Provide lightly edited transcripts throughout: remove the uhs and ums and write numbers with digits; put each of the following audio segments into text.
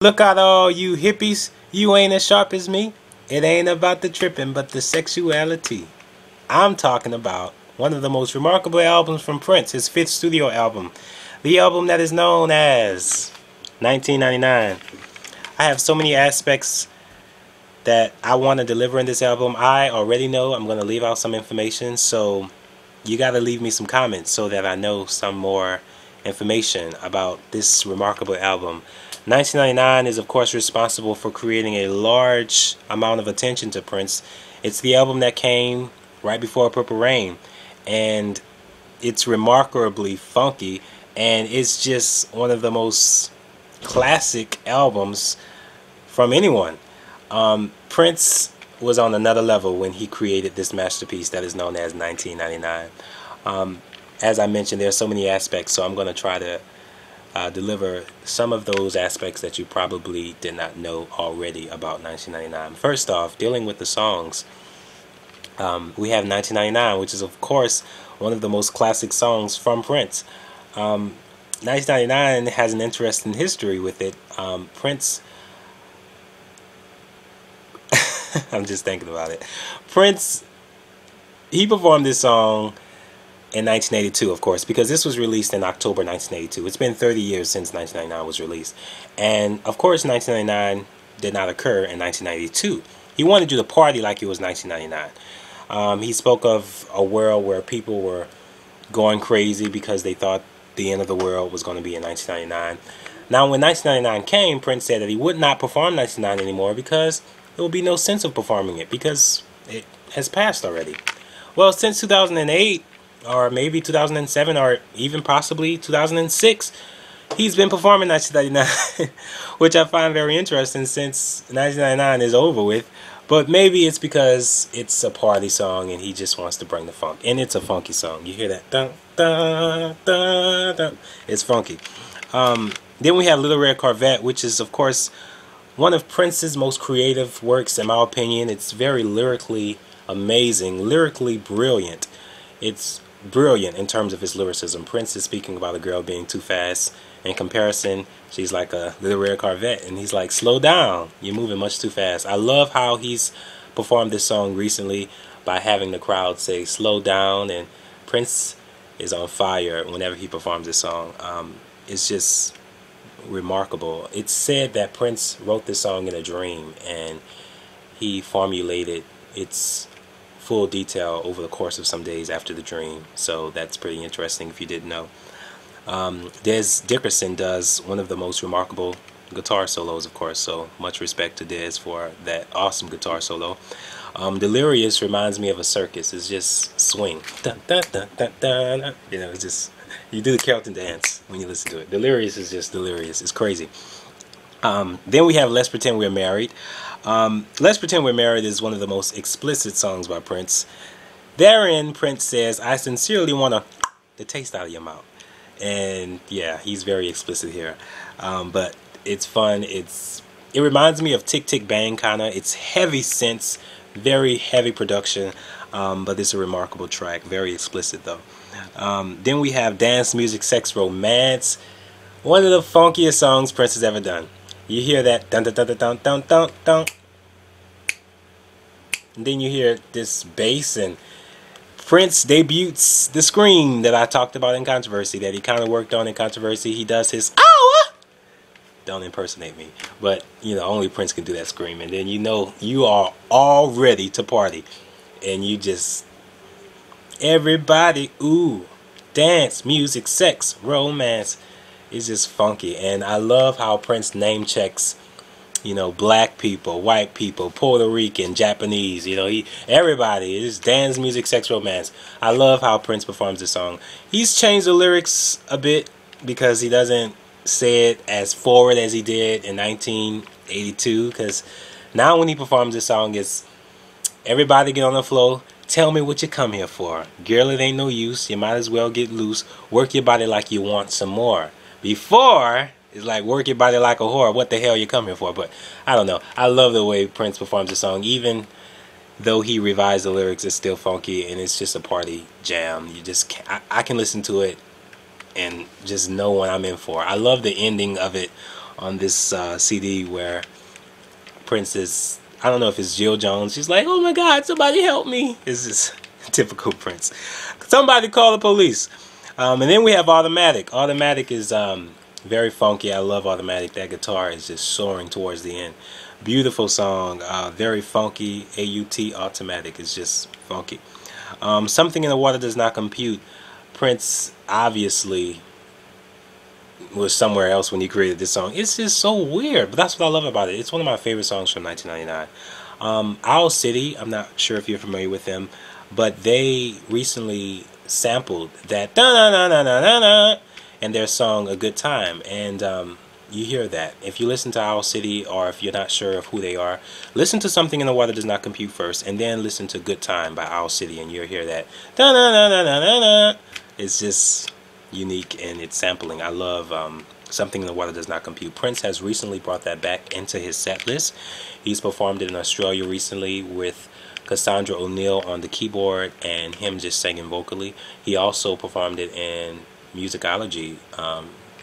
Look out all you hippies, you ain't as sharp as me. It ain't about the tripping but the sexuality. I'm talking about one of the most remarkable albums from Prince, his fifth studio album. The album that is known as 1999. I have so many aspects that I want to deliver in this album. I already know I'm going to leave out some information, so you got to leave me some comments so that I know some more information about this remarkable album. 1999 is of course responsible for creating a large amount of attention to Prince. It's the album that came right before Purple Rain, and it's remarkably funky, and it's just one of the most classic albums from anyone. Prince was on another level when he created this masterpiece that is known as 1999. As I mentioned, there are so many aspects, so I'm going to try to deliver some of those aspects that you probably did not know already about 1999. First off, dealing with the songs, we have 1999, which is of course one of the most classic songs from Prince. 1999 has an interesting history with it. Prince I'm just thinking about it. Prince, he performed this song in 1982, of course, because this was released in October 1982. It's been 30 years since 1999 was released. And, of course, 1999 did not occur in 1992. He wanted you to party like it was 1999. He spoke of a world where people were going crazy because they thought the end of the world was going to be in 1999. Now, when 1999 came, Prince said that he would not perform 1999 anymore because there will be no sense of performing it because it has passed already. Well, since 2008, or maybe 2007, or even possibly 2006, he's been performing 1999, which I find very interesting since 1999 is over with. But maybe it's because it's a party song and he just wants to bring the funk. And it's a funky song. You hear that? Dun, dun, dun, dun. It's funky. Then we have Little Red Corvette, which is, of course, one of Prince's most creative works, in my opinion. It's very lyrically amazing, lyrically brilliant. It's brilliant in terms of his lyricism. Prince is speaking about a girl being too fast. In comparison, she's like a little red Corvette, and he's like, slow down, you're moving much too fast. I love how he's performed this song recently by having the crowd say slow down, and Prince is on fire whenever he performs this song. It's just remarkable. It's said that Prince wrote this song in a dream, and he formulated its full detail over the course of some days after the dream. So that's pretty interesting if you didn't know. Dez Dickerson does one of the most remarkable guitar solos, of course, so much respect to Dez for that awesome guitar solo. Delirious reminds me of a circus. It's just swing. Dun, dun, dun, dun, dun. You know, it's just, you do the Kelton dance when you listen to it. Delirious is just delirious. It's crazy. Then we have Let's Pretend We're Married. Let's Pretend We're Married is one of the most explicit songs by Prince. Therein, Prince says, I sincerely want the taste out of your mouth. And yeah, he's very explicit here. But it's fun. It reminds me of Tick Tick Bang kinda. It's heavy synths, very heavy production, but it's a remarkable track. Very explicit though. Then we have Dance Music Sex Romance, one of the funkiest songs Prince has ever done. You hear that dun dun dun dun dun dun dun dun, and then you hear this bass, and Prince debuts the scream that I talked about in Controversy, that he kind of worked on in Controversy. He does his "ow!" Don't impersonate me, but you know, only Prince can do that scream, and then you know you are all ready to party, and you just, everybody, ooh, dance, music, sex, romance. It's just funky, and I love how Prince name checks, you know, black people, white people, Puerto Rican, Japanese, you know, everybody. It's dance, music, sex, romance. I love how Prince performs this song. He's changed the lyrics a bit because he doesn't say it as forward as he did in 1982, because now when he performs this song, it's everybody get on the floor, tell me what you come here for. Girl, it ain't no use, you might as well get loose, work your body like you want some more. Before, it's like work your body like a whore. What the hell you come here for? But I don't know. I love the way Prince performs the song. Even though he revised the lyrics, it's still funky, and it's just a party jam. You just I can listen to it and just know what I'm in for. I love the ending of it on this CD where Prince is, I don't know if it's Jill Jones. She's like, "Oh my God, somebody help me!" It's just typical Prince. Somebody call the police. And then we have Automatic. Automatic is very funky. I love Automatic. That guitar is just soaring towards the end. Beautiful song. Very funky. AUT Automatic is just funky. Something in the Water Does Not Compute. Prince obviously was somewhere else when he created this song. It's just so weird, but that's what I love about it. It's one of my favorite songs from 1999. Owl City, I'm not sure if you're familiar with them, but they recently sampled that da-na-na-na-na-na in their song A Good Time, and you hear that. If you listen to Owl City, or if you're not sure of who they are, listen to Something in the Water Does Not Compute first, and then listen to Good Time by Owl City, and you'll hear that da-na-na-na-na-na. It's just unique in its sampling. I love Something in the Water Does Not Compute. Prince has recently brought that back into his set list. He's performed it in Australia recently with Cassandra O'Neill on the keyboard and him just singing vocally. He also performed it in Musicology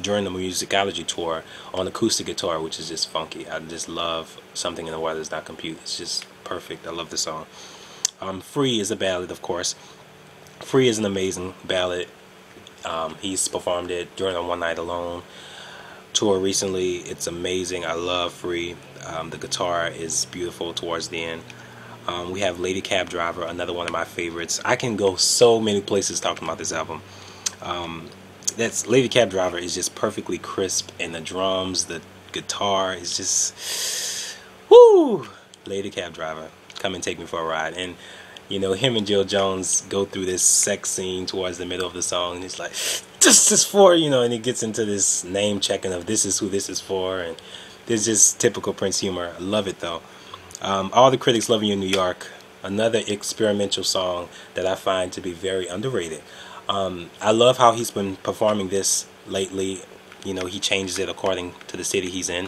during the Musicology tour on acoustic guitar, which is just funky. I just love Something in the Water Does Not Compute. It's just perfect. I love the song. Free is a ballad, of course. Free is an amazing ballad. He's performed it during a One Night Alone tour recently. It's amazing. I love Free. The guitar is beautiful towards the end. We have Lady Cab Driver, another one of my favorites. I can go so many places talking about this album. That's Lady Cab Driver is just perfectly crisp, and the drums, the guitar is just whoo. Lady Cab Driver, come and take me for a ride. And you know, him and Jill Jones go through this sex scene towards the middle of the song, and he's like, "This is for," you know, and he gets into this name checking of this is who this is for, and there's just typical Prince humor. I love it though. All the Critics Love You in New York, another experimental song that I find to be very underrated. I love how he's been performing this lately. You know, he changes it according to the city he's in.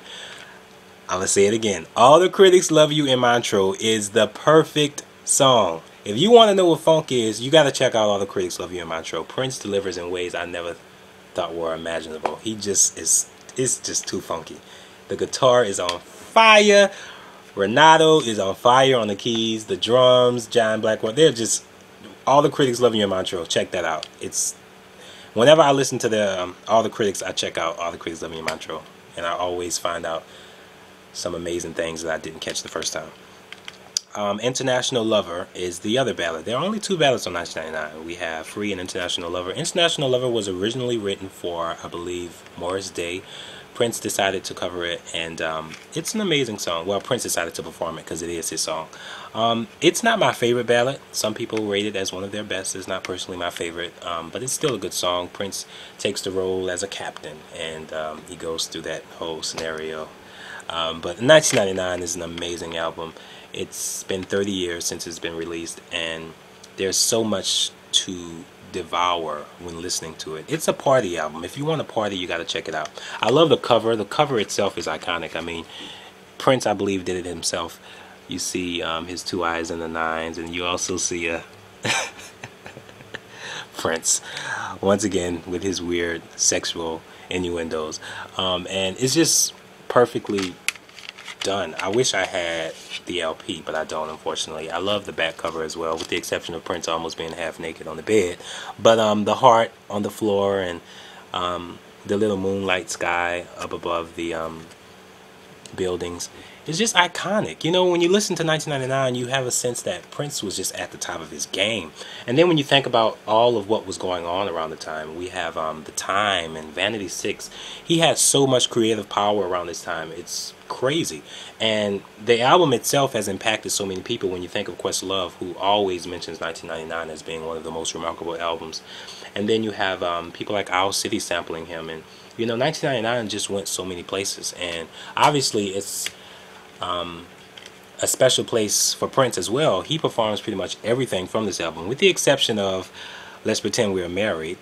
I'm gonna say it again. All the Critics Love You in Montreux is the perfect song. If you want to know what funk is, you got to check out All the Critics Love You in Montreux. Prince delivers in ways I never thought were imaginable. He just is, it's just too funky. The guitar is on fire. Renato is on fire on the keys. The drums, John Blackwell, they're just, All the Critics Love You in Montreux. Check that out. It's, whenever I listen to the All the Critics, I check out All the Critics Love You in Montreux, and I always find out some amazing things that I didn't catch the first time. International Lover is the other ballad. There are only two ballads on 1999. We have Free and International Lover. International Lover was originally written for, I believe, Morris Day. Prince decided to cover it, and it's an amazing song. Well, Prince decided to perform it because it is his song. It's not my favorite ballad. Some people rate it as one of their best. It's not personally my favorite, but it's still a good song. Prince takes the role as a captain, and he goes through that whole scenario. But 1999 is an amazing album. It's been 30 years since it's been released, and there's so much to devour when listening to it. It's a party album. If you want to party, you got to check it out. I love the cover. The cover itself is iconic. I mean, Prince, I believe, did it himself. You see his two eyes and the nines, and you also see a Prince once again with his weird sexual innuendos, and it's just perfectly done. I wish I had the LP, but I don't, unfortunately. I love the back cover as well, with the exception of Prince almost being half naked on the bed. But the heart on the floor, and the little moonlight sky up above the buildings is just iconic. You know, when you listen to 1999, you have a sense that Prince was just at the top of his game. And then when you think about all of what was going on around the time, we have The Time and Vanity 6. He had so much creative power around this time. It's crazy. And the album itself has impacted so many people. When you think of Questlove, who always mentions 1999 as being one of the most remarkable albums. And then you have people like Owl City sampling him. And, you know, 1999 just went so many places. And obviously it's a special place for Prince as well. He performs pretty much everything from this album, with the exception of Let's Pretend We're Married.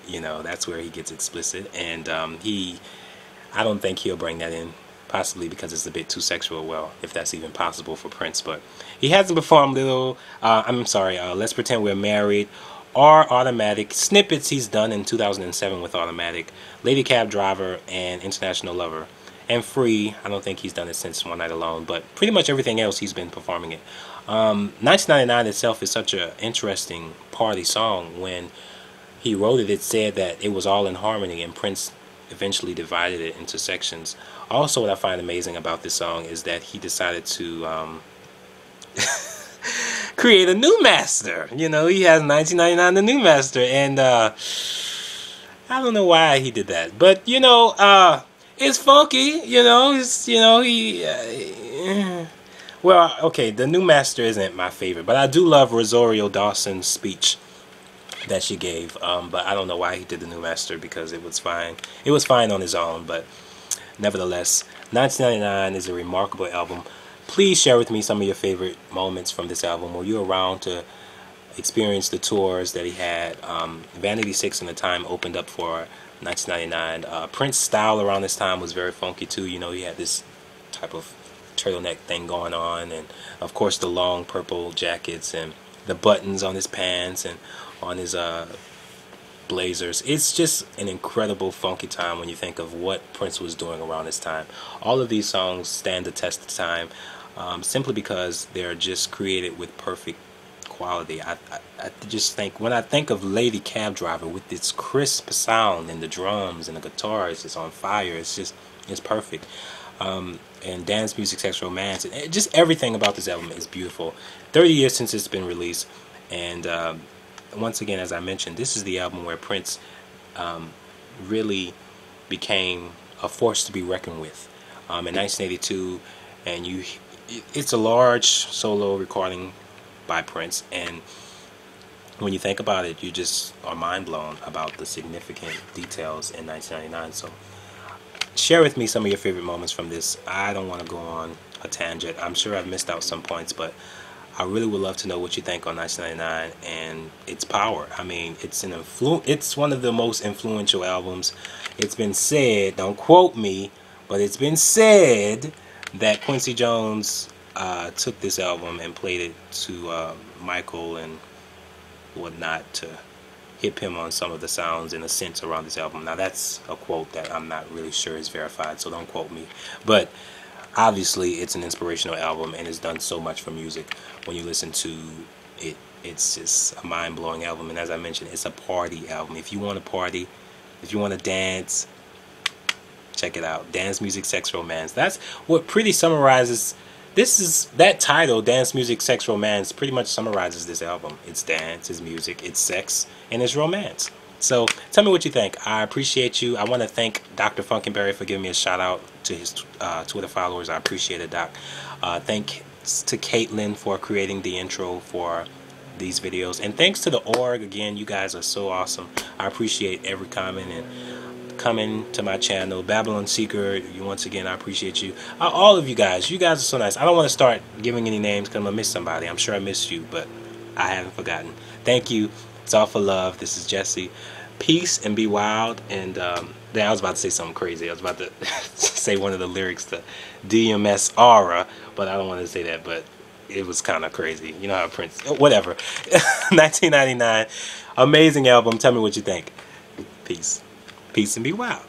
You know, that's where he gets explicit. And I don't think he'll bring that in, possibly because it's a bit too sexual, well, if that's even possible for Prince. But he hasn't performed Let's Pretend We're Married or Automatic. Snippets he's done in 2007 with Automatic, Lady Cab Driver, and International Lover. and Free. I don't think he's done it since One Night Alone, but pretty much everything else he's been performing it. 1999 itself is such an interesting party song. When he wrote it, it said that it was all in harmony, and Prince eventually divided it into sections. Also, what I find amazing about this song is that he decided to create a new master. You know, he has 1999 the new master, and I don't know why he did that, but you know, it's funky. You know, well, okay, the new master isn't my favorite, but I do love Rosario Dawson's speech that she gave. But I don't know why he did the new master, because it was fine. It was fine on his own, but nevertheless, 1999 is a remarkable album. Please share with me some of your favorite moments from this album. Were you around to experience the tours that he had? Vanity 6 in the time opened up for 1999. Prince's style around this time was very funky too. You know, he had this type of turtleneck thing going on, and of course the long purple jackets and the buttons on his pants and on his blazers. It's just an incredible funky time when you think of what Prince was doing around this time. All of these songs stand the test of time, simply because they're just created with perfect quality. I just think, when I think of Lady Cab Driver with its crisp sound and the drums and the guitars, it's on fire. It's perfect. And Dance Music, Sex, Romance, and just everything about this album is beautiful. 30 years since it's been released, and once again, as I mentioned, this is the album where Prince really became a force to be reckoned with. In 1982, and it's a large solo recording by Prince, and when you think about it, you just are mind blown about the significant details in 1999. So share with me some of your favorite moments from this. I don't want to go on a tangent. I'm sure I've missed out some points, but I really would love to know what you think on 1999 and its power. I mean, it's one of the most influential albums. It's been said, don't quote me, but it's been said that Quincy Jones took this album and played it to Michael and whatnot to hip him on some of the sounds and the synths around this album. Now that's a quote that I'm not really sure is verified, so don't quote me. But obviously it's an inspirational album, and it's done so much for music. When you listen to it, it's just a mind-blowing album. And as I mentioned, it's a party album. If you want to party, if you want to dance, check it out. Dance Music, Sex, Romance. That's what pretty summarizes. That title, Dance Music, Sex, Romance, pretty much summarizes this album. It's dance, it's music, it's sex, and it's romance. So tell me what you think. I appreciate you. I want to thank Dr. Funkenberry for giving me a shout out to his Twitter followers. I appreciate it, Doc. Thanks to Caitlin for creating the intro for these videos, and thanks to the org again. You guys are so awesome. I appreciate every comment and coming to my channel. Babylon Seeker, once again, I appreciate you. All of you guys are so nice. I don't want to start giving any names because I'm gonna miss somebody. I'm sure I missed you, but I haven't forgotten. Thank you. It's all for love. This is Jesse. Peace and be wild. And I was about to say something crazy. I was about to say one of the lyrics to DMS Aura, but I don't want to say that. But it was kind of crazy. You know how Prince, whatever. 1999, amazing album. Tell me what you think. Peace. Peace and be wild.